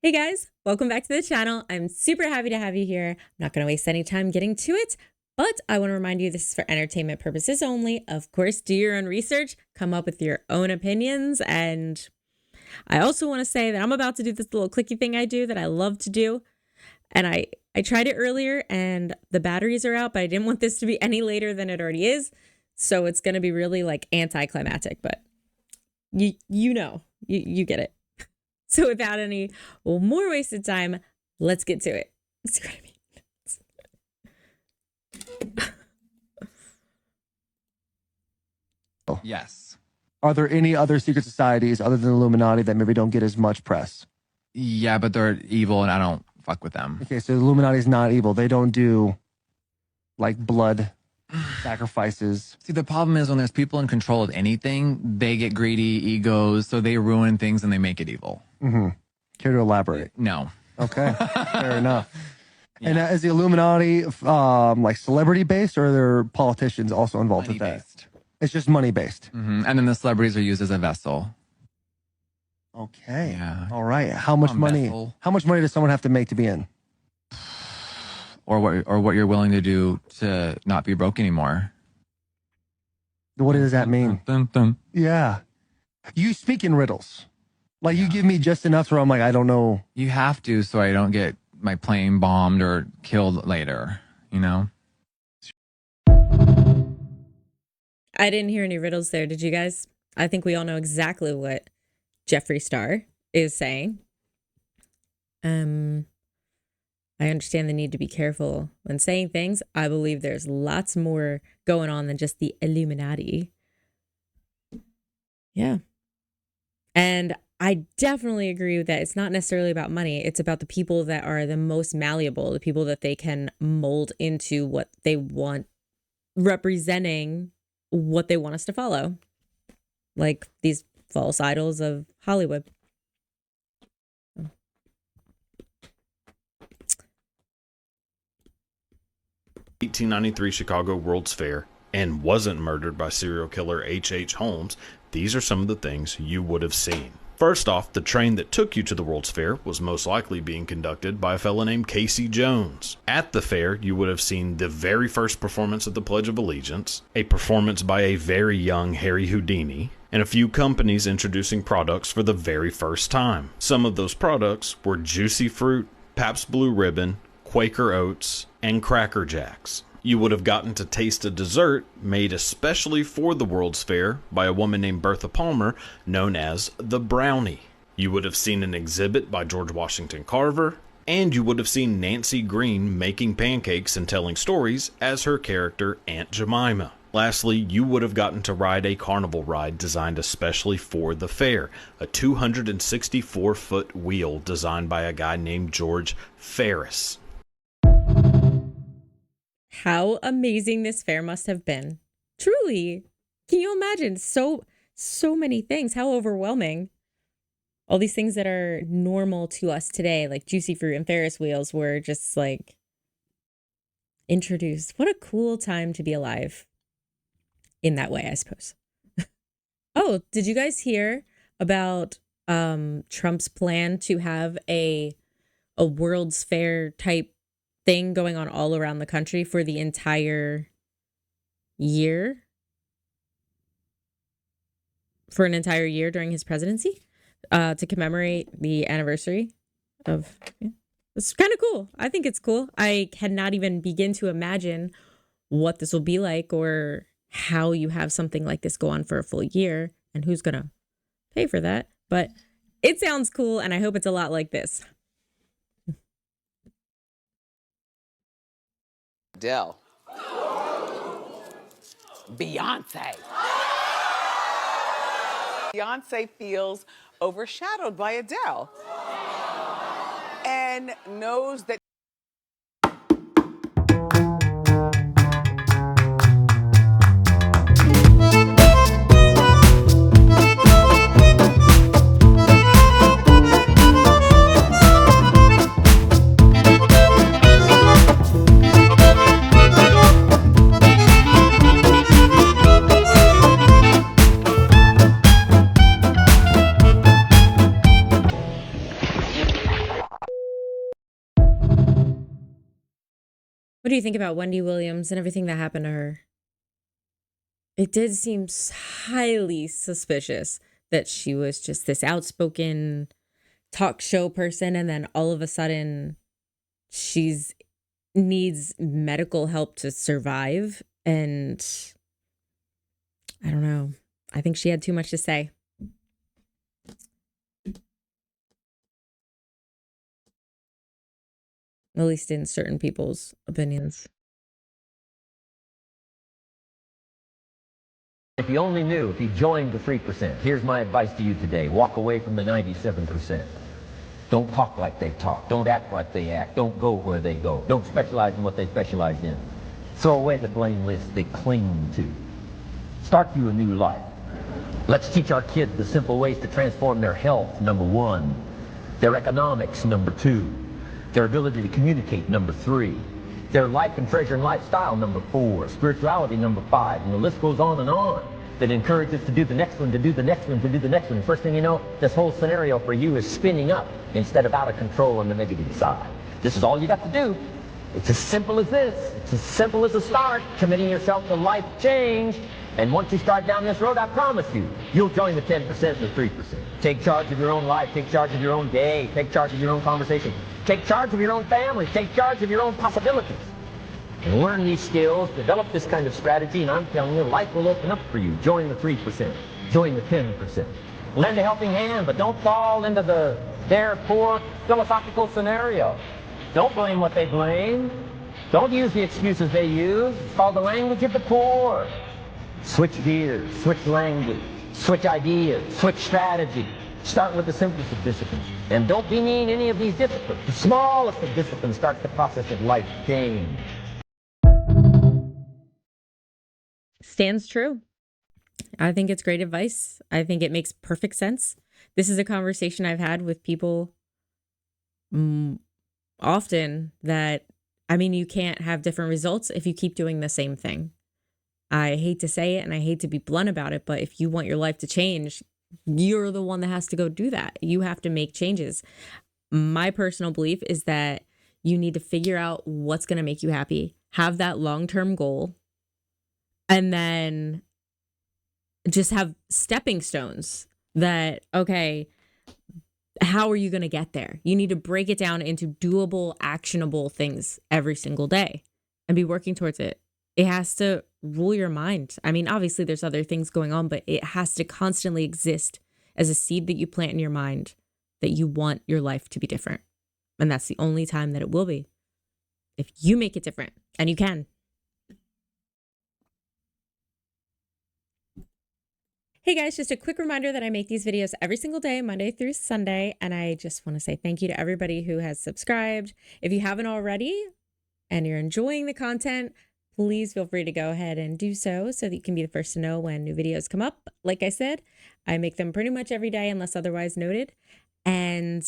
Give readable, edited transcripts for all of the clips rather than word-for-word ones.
Hey guys, welcome back to the channel. I'm super happy to have you here. I'm not going to waste any time getting to it, but I want to remind you this is for entertainment purposes only. Of course, do your own research, come up with your own opinions, and I also want to say that I'm about to do this little clicky thing I do that I love to do, and I tried it earlier and the batteries are out, but I didn't want this to be any later than it already is, so it's going to be really like anticlimactic, but you know, you get it. So without any more wasted time, let's get to it. See what I mean? Yes. Are there any other secret societies other than Illuminati that maybe don't get as much press? Yeah, but they're evil and I don't fuck with them. Okay, so the Illuminati is not evil. They don't do like blood sacrifices. See, the problem is when there's people in control of anything, they get greedy, egos, so they ruin things and they make it evil. Mm-hmm. Care to elaborate? No. Okay, fair enough. Yeah. And is the Illuminati like celebrity based, or are there politicians also involved with that? Money-based. It's just money based. Mm-hmm. And then the celebrities are used as a vessel. Okay. Yeah. All right. How much money? Vessel. How much money does someone have to make to be in? Or what you're willing to do to not be broke anymore. What does that mean? Dun, dun, dun. Yeah. You speak in riddles. Like you give me just enough where I'm like, I don't know. You have to so I don't get my plane bombed or killed later, you know? I didn't hear any riddles there. Did you guys? I think we all know exactly what Jeffree Starr is saying. I understand the need to be careful when saying things. I believe there's lots more going on than just the Illuminati. Yeah. And I definitely agree with that. It's not necessarily about money. It's about the people that are the most malleable, the people that they can mold into what they want, representing what they want us to follow. Like these false idols of Hollywood. 1893 Chicago World's Fair, and wasn't murdered by serial killer H.H. Holmes, these are some of the things you would have seen. First off, the train that took you to the World's Fair was most likely being conducted by a fellow named Casey Jones. At the fair, you would have seen the very first performance of the Pledge of Allegiance, a performance by a very young Harry Houdini, and a few companies introducing products for the very first time. Some of those products were Juicy Fruit, Pabst Blue Ribbon, Quaker Oats, and Cracker Jacks. You would have gotten to taste a dessert made especially for the World's Fair by a woman named Bertha Palmer, known as the Brownie. You would have seen an exhibit by George Washington Carver, and you would have seen Nancy Green making pancakes and telling stories as her character Aunt Jemima. Lastly, you would have gotten to ride a carnival ride designed especially for the fair, a 264-foot wheel designed by a guy named George Ferris. How amazing this fair must have been. Truly. Can you imagine? So many things. How overwhelming. All these things that are normal to us today, like Juicy Fruit and Ferris wheels, were just like introduced. What a cool time to be alive. In that way, I suppose. Oh, did you guys hear about Trump's plan to have a World's Fair type thing going on all around the country for the entire year? For an entire year during his presidency, to commemorate the anniversary of. Yeah. It's kind of cool. I think it's cool. I cannot even begin to imagine what this will be like, or how you have something like this go on for a full year, and who's gonna pay for that. But it sounds cool, and I hope it's a lot like this. Adele. Beyonce. Beyonce feels overshadowed by Adele and knows that What do you think about Wendy Williams and everything that happened to her? It did seem highly suspicious that she was just this outspoken talk show person, and then all of a sudden she's needs medical help to survive. And I don't know. I think she had too much to say. At least in certain people's opinions. If you only knew, if you joined the 3%, here's my advice to you today. Walk away from the 97%. Don't talk like they talk. Don't act like they act. Don't go where they go. Don't specialize in what they specialize in. Throw away the blame list they cling to. Start you a new life. Let's teach our kids the simple ways to transform their health, number 1. Their economics, number 2. Their ability to communicate, number 3. Their life and treasure and lifestyle, number 4. Spirituality, number 5. And the list goes on and on. That encourages to do the next one, to do the next one, to do the next one. First thing you know, this whole scenario for you is spinning up instead of out of control on the negative side. This is all you got to do. It's as simple as this. It's as simple as a start, committing yourself to life change. And once you start down this road, I promise you, you'll join the 10% and the 3%. Take charge of your own life. Take charge of your own day. Take charge of your own conversation. Take charge of your own family. Take charge of your own possibilities. And learn these skills, develop this kind of strategy, and I'm telling you, life will open up for you. Join the 3%. Join the 10%. Lend a helping hand, but don't fall into their poor philosophical scenario. Don't blame what they blame. Don't use the excuses they use. It's called the language of the poor. Switch gears, switch language, switch ideas, switch strategy. Start with the simplest of disciplines. And don't demean any of these disciplines. The smallest of disciplines starts the process of life change. Stands true. I think it's great advice. I think it makes perfect sense. This is a conversation I've had with people often that, I mean, you can't have different results if you keep doing the same thing. I hate to say it and I hate to be blunt about it, but if you want your life to change, you're the one that has to go do that. You have to make changes. My personal belief is that you need to figure out what's going to make you happy, have that long-term goal, and then just have stepping stones that, okay, how are you going to get there? You need to break it down into doable, actionable things every single day and be working towards it. It has to rule your mind. I mean, obviously there's other things going on, but it has to constantly exist as a seed that you plant in your mind that you want your life to be different. And that's the only time that it will be. If you make it different, and you can. Hey guys, just a quick reminder that I make these videos every single day, Monday through Sunday. And I just want to say thank you to everybody who has subscribed. If you haven't already and you're enjoying the content, please feel free to go ahead and do so that you can be the first to know when new videos come up. Like I said, I make them pretty much every day unless otherwise noted. And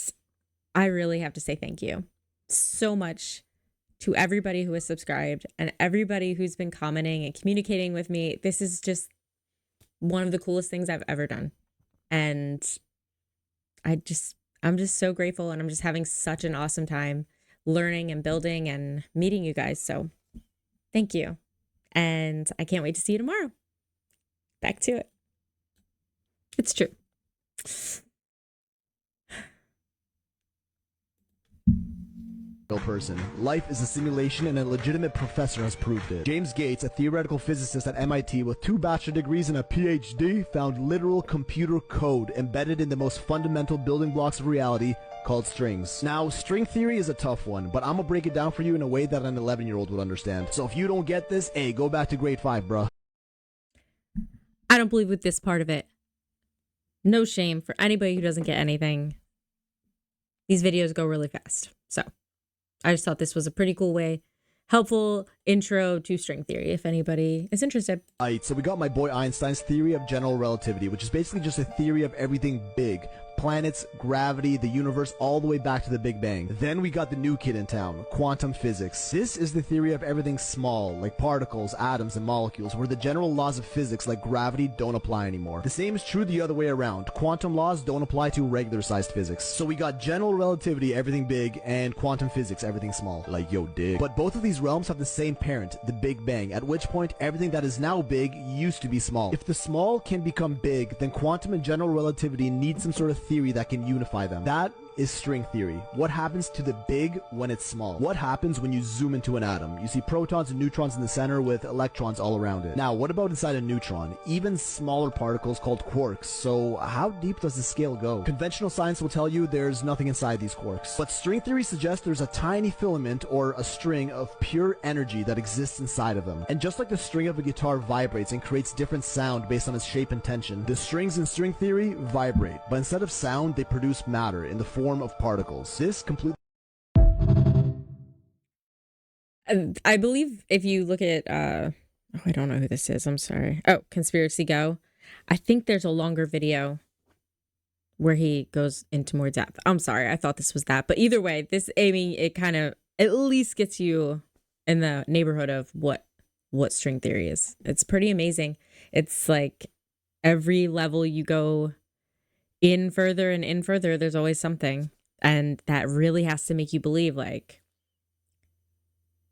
I really have to say thank you so much to everybody who has subscribed and everybody who's been commenting and communicating with me. This is just one of the coolest things I've ever done. And I'm just so grateful, and I'm just having such an awesome time learning and building and meeting you guys. So thank you. And I can't wait to see you tomorrow. Back to it. It's true. Person. Life is a simulation, and a legitimate professor has proved it. James Gates, a theoretical physicist at MIT with 2 bachelor degrees and a PhD, found literal computer code embedded in the most fundamental building blocks of reality called strings. Now, string theory is a tough one, but I'm gonna break it down for you in a way that an 11-year-old would understand. So if you don't get this, hey, go back to grade 5, bruh. I don't believe with this part of it. No shame for anybody who doesn't get anything. These videos go really fast. So I just thought this was a pretty cool way, helpful intro to string theory if anybody is interested. Alright, so we got my boy Einstein's theory of general relativity, which is basically just a theory of everything big, planets, gravity, the universe, all the way back to the Big Bang. Then we got the new kid in town, quantum physics. This is the theory of everything small, like particles, atoms, and molecules, where the general laws of physics like gravity don't apply anymore. The same is true the other way around. Quantum laws don't apply to regular-sized physics. So we got general relativity, everything big, and quantum physics, everything small. Like, yo, dig. But both of these realms have the same parent, the Big Bang, at which point everything that is now big used to be small. If the small can become big, then quantum and general relativity need some sort of theory that can unify them. That is string theory. What happens to the big when it's small? What happens when you zoom into an atom? You see protons and neutrons in the center with electrons all around it. Now, what about inside a neutron? Even smaller particles called quarks. So how deep does the scale go? Conventional science will tell you there's nothing inside these quarks. But string theory suggests there's a tiny filament or a string of pure energy that exists inside of them. And just like the string of a guitar vibrates and creates different sound based on its shape and tension, the strings in string theory vibrate. But instead of sound, they produce matter in the form of particles. This completely... I believe if you look at I don't know who this is, I'm sorry. Oh, Conspiracy Go. I think there's a longer video where he goes into more depth. I'm sorry, I thought this was that. But either way, this, I mean, it kind of at least gets you in the neighborhood of what string theory is. It's pretty amazing. It's like every level you go in further and in further, there's always something. And that really has to make you believe like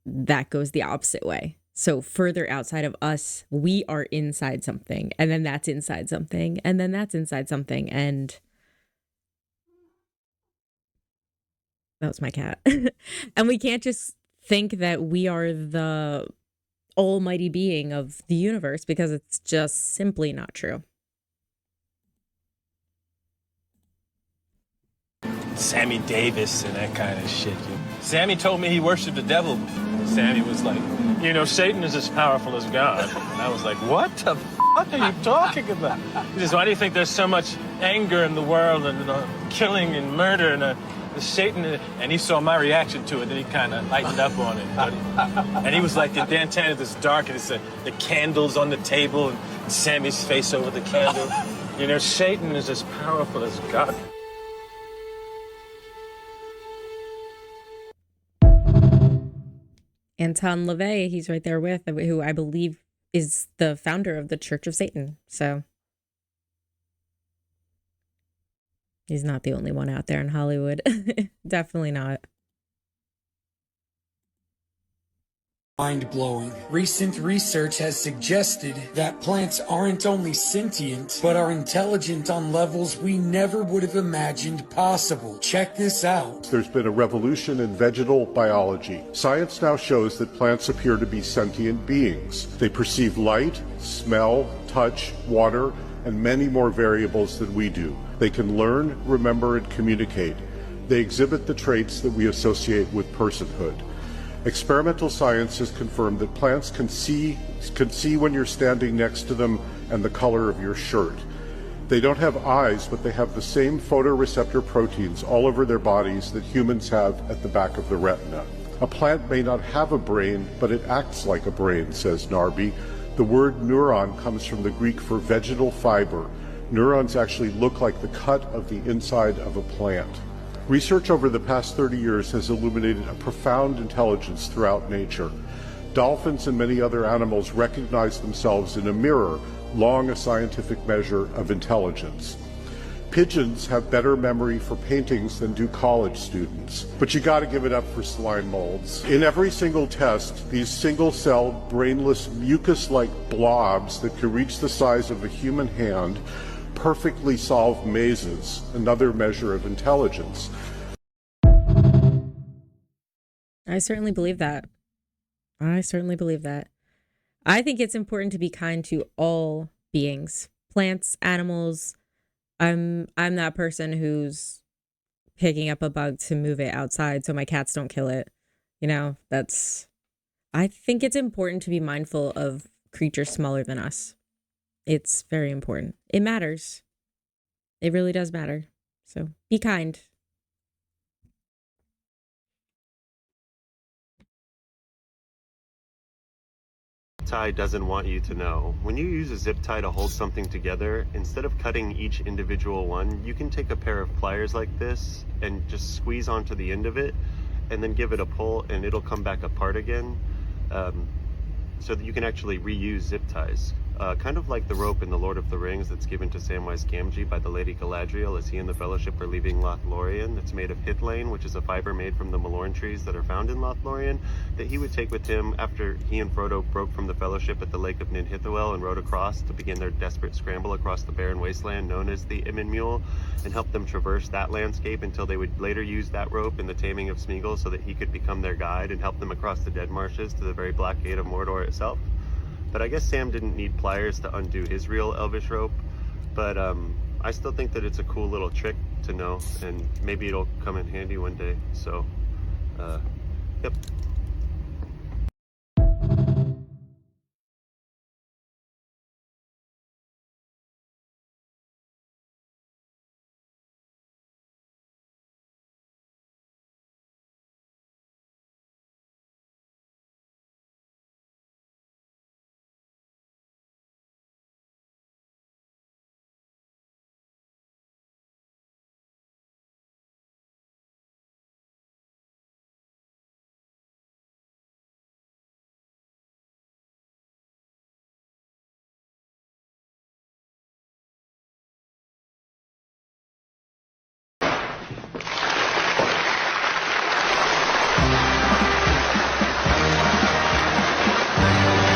that goes the opposite way. So further outside of us, we are inside something, and then that's inside something, and then that's inside something. And that was my cat. And we can't just think that we are the almighty being of the universe, because it's just simply not true. Sammy Davis and that kind of shit. Sammy told me he worshiped the devil. Sammy was like, you know, Satan is as powerful as God. And I was like, what the fuck are you talking about? He says, why do you think there's so much anger in the world and killing and murder and Satan? And he saw my reaction to it, and he kind of lightened up on it. And he was like, the downtown is dark, and it's the candles on the table and Sammy's face over the candle. You know, Satan is as powerful as God. Anton Lavey, he's right there with, who I believe is the founder of the Church of Satan. So he's not the only one out there in Hollywood. Definitely not. Mind-blowing. Recent research has suggested that plants aren't only sentient, but are intelligent on levels we never would have imagined possible. Check this out. There's been a revolution in vegetal biology. Science now shows that plants appear to be sentient beings. They perceive light, smell, touch, water, and many more variables than we do. They can learn, remember, and communicate. They exhibit the traits that we associate with personhood. Experimental science has confirmed that plants can see when you're standing next to them and the color of your shirt. They don't have eyes, but they have the same photoreceptor proteins all over their bodies that humans have at the back of the retina. A plant may not have a brain, but it acts like a brain, says Narby. The word neuron comes from the Greek for vegetal fiber. Neurons actually look like the cut of the inside of a plant. Research over the past 30 years has illuminated a profound intelligence throughout nature. Dolphins and many other animals recognize themselves in a mirror, long a scientific measure of intelligence. Pigeons have better memory for paintings than do college students. But you gotta give it up for slime molds. In every single test, these single-celled, brainless, mucus-like blobs that can reach the size of a human hand perfectly solve mazes, another measure of intelligence. I certainly believe that. I certainly believe that. I think it's important to be kind to all beings, plants, animals. I'm that person who's picking up a bug to move it outside so my cats don't kill it. You know, I think it's important to be mindful of creatures smaller than us. It's very important. It matters. It really does matter. So be kind. tie doesn't want you to know. When you use a zip tie to hold something together, instead of cutting each individual one, you can take a pair of pliers like this and just squeeze onto the end of it and then give it a pull and it'll come back apart again, so that you can actually reuse zip ties. Kind of like the rope in The Lord of the Rings that's given to Samwise Gamgee by the Lady Galadriel as he and the Fellowship are leaving Lothlorien. That's made of hithlane, which is a fiber made from the Malorn trees that are found in Lothlorien, that he would take with him after he and Frodo broke from the Fellowship at the Lake of Nin Hithoel and rode across to begin their desperate scramble across the barren wasteland known as the Immin Mule, and help them traverse that landscape until they would later use that rope in the taming of Smeagol so that he could become their guide and help them across the Dead Marshes to the very Black Gate of Mordor itself. But I guess Sam didn't need pliers to undo his real elvish rope, but I still think that it's a cool little trick to know, and maybe it'll come in handy one day. So, yep.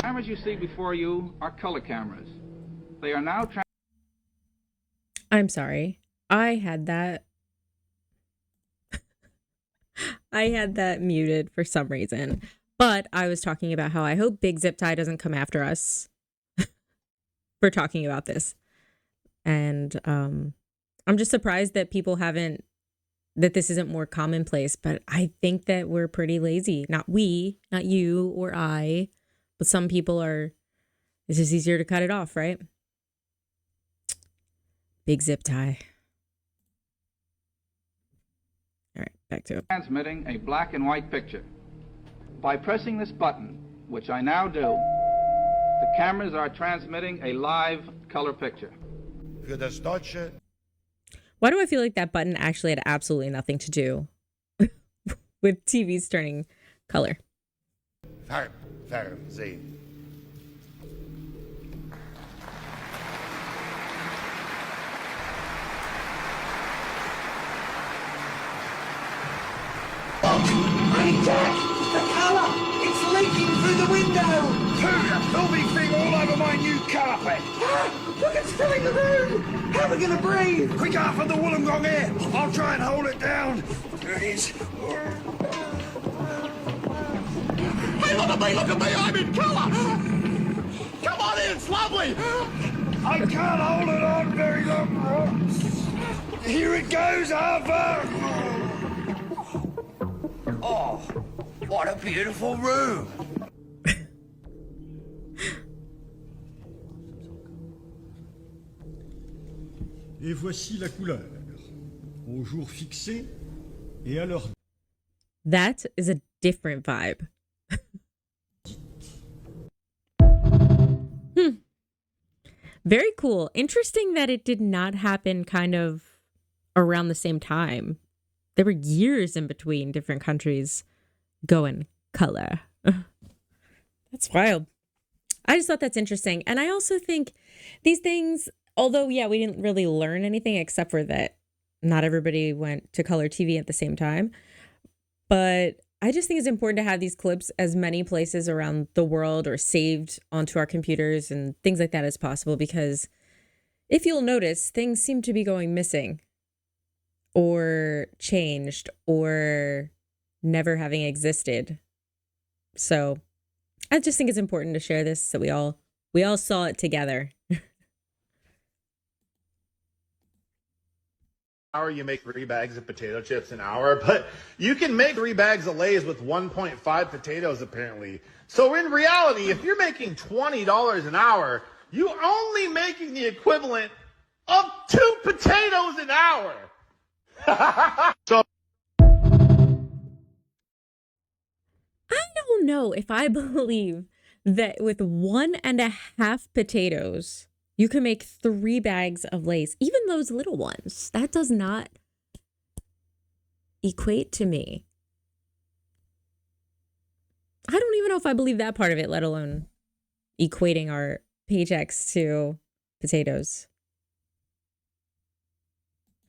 Cameras you see before you are color cameras. They are now I'm sorry. I had that muted for some reason. But I was talking about how I hope Big Zip Tie doesn't come after us for talking about this. And I'm just surprised that people haven't, that this isn't more commonplace. But I think that we're pretty lazy. Not we, not you or I, but some people are. It's just easier to cut it off, right? Big zip tie. All right, back to it. transmitting a black and white picture. By pressing this button, which I now do, the cameras are transmitting a live color picture. Why do I feel like that button actually had absolutely nothing to do with TVs turning color? Fernsehen. Hey, Jack! The colour! It's leaking through the window! Pooh, filthy thing all over my new carpet! Look, it's filling the room! How are we going to breathe? Quick out for the Wollongong air! I'll try and hold it down. There it is. Hey, look at me! I'm in colour! Come on in, it's lovely! I can't hold it on very long. Here it goes, Harper! Oh, what a beautiful room! Et voici la couleur. Au jour fixé et à l'heure. That is a different vibe. Very cool. Interesting that it did not happen kind of around the same time. There were years in between different countries going color. That's wild. I just thought that's interesting. And I also think these things, although, yeah, we didn't really learn anything except for that not everybody went to color TV at the same time. But I just think it's important to have these clips as many places around the world or saved onto our computers and things like that as possible, because if you'll notice, things seem to be going missing or changed or never having existed. So I just think it's important to share this so we all saw it together. Hour you make 3 bags of potato chips an hour, but you can make 3 bags of Lay's with 1.5 potatoes apparently. So in reality, if you're making $20 an hour, you're only making the equivalent of 2 potatoes an hour. So I don't know if I believe that with 1.5 potatoes, you can make 3 bags of Lay's, even those little ones. That does not equate to me. I don't even know if I believe that part of it, let alone equating our paychecks to potatoes.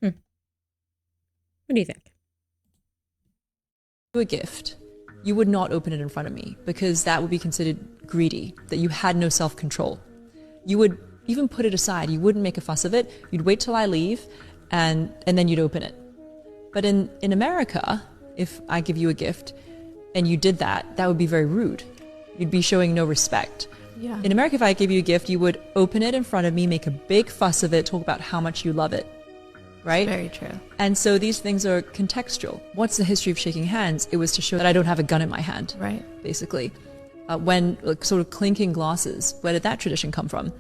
What do you think? A gift, you would not open it in front of me because that would be considered greedy, that you had no self-control. You would even put it aside. You wouldn't make a fuss of it. You'd wait till I leave and then you'd open it. But in America, if I give you a gift and you did that, that would be very rude. You'd be showing no respect. Yeah. In America, if I gave you a gift, you would open it in front of me, make a big fuss of it, talk about how much you love it. Right? Very true. And so these things are contextual. What's the history of shaking hands? It was to show that I don't have a gun in my hand. Right. Basically. When sort of clinking glasses, where did that tradition come from?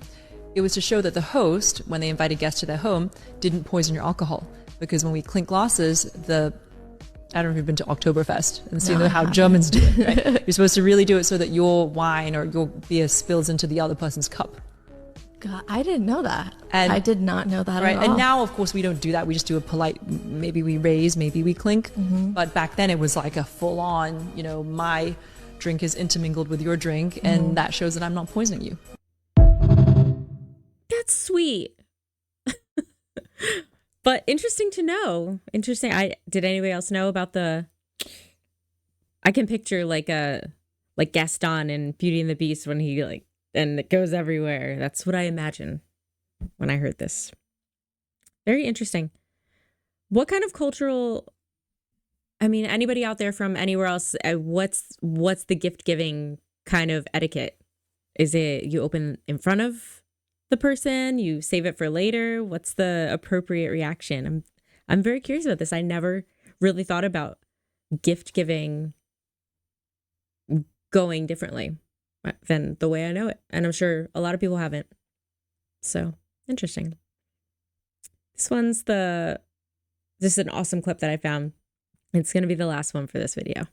It was to show that the host, when they invited guests to their home, didn't poison your alcohol. Because when we clink glasses, I don't know if you've been to Oktoberfest and seen how Germans do it, right? You're supposed to really do it so that your wine or your beer spills into the other person's cup. God, I didn't know that. And I did not know that right. at all. And now, of course, we don't do that. We just do a polite, maybe we raise, maybe we clink. But back then it was like a full on, my drink is intermingled with your drink. And that shows that I'm not poisoning you. That's sweet. But interesting to know. Interesting. Did anybody else know about I can picture like Gaston in Beauty and the Beast when he and it goes everywhere. That's what I imagine when I heard this. Very interesting. What kind of cultural, anybody out there from anywhere else, what's the gift giving kind of etiquette? Is it you open in front of the person, you save it for later? What's the appropriate reaction? I'm very curious about this. I never really thought about gift giving going differently than the way I know it. And I'm sure a lot of people haven't. So interesting. This is an awesome clip that I found. It's going to be the last one for this video.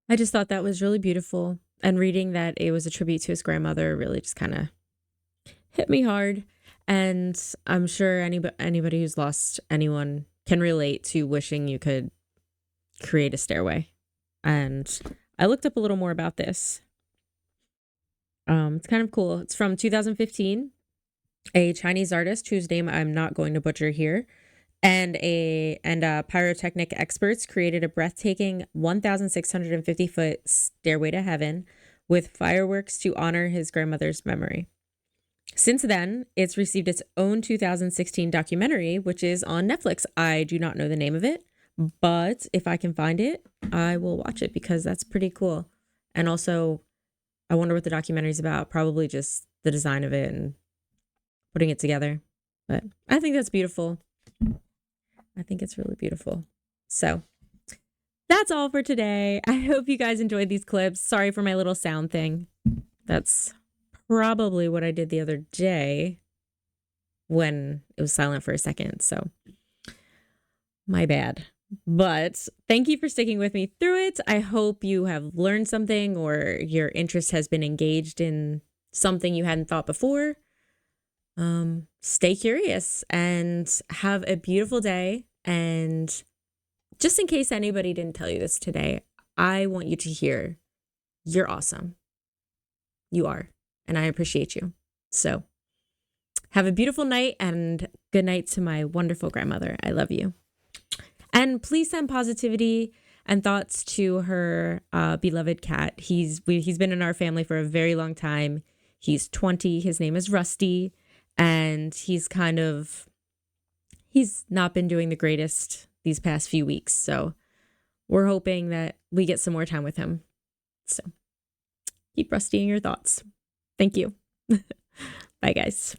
I just thought that was really beautiful. And reading that it was a tribute to his grandmother really just kind of hit me hard. And I'm sure anybody who's lost anyone can relate to wishing you could create a stairway. And I looked up a little more about this. It's kind of cool. It's from 2015. A Chinese artist whose name I'm not going to butcher here, and pyrotechnic experts created a breathtaking 1,650-foot stairway to heaven with fireworks to honor his grandmother's memory. Since then, it's received its own 2016 documentary, which is on Netflix. I do not know the name of it, but if I can find it, I will watch it because that's pretty cool. And also, I wonder what the documentary is about. Probably just the design of it and putting it together. But I think that's beautiful. I think it's really beautiful. So that's all for today. I hope you guys enjoyed these clips. Sorry for my little sound thing. That's probably what I did the other day when it was silent for a second. So my bad. But thank you for sticking with me through it. I hope you have learned something or your interest has been engaged in something you hadn't thought before. Stay curious and have a beautiful day. And just in case anybody didn't tell you this today, I want you to hear you're awesome. You are. And I appreciate you. So have a beautiful night and good night to my wonderful grandmother. I love you. And please send positivity and thoughts to her beloved cat. He's been in our family for a very long time. He's 20. His name is Rusty, and he's not been doing the greatest these past few weeks. So we're hoping that we get some more time with him. So keep Rusty in your thoughts. Thank you. Bye, guys.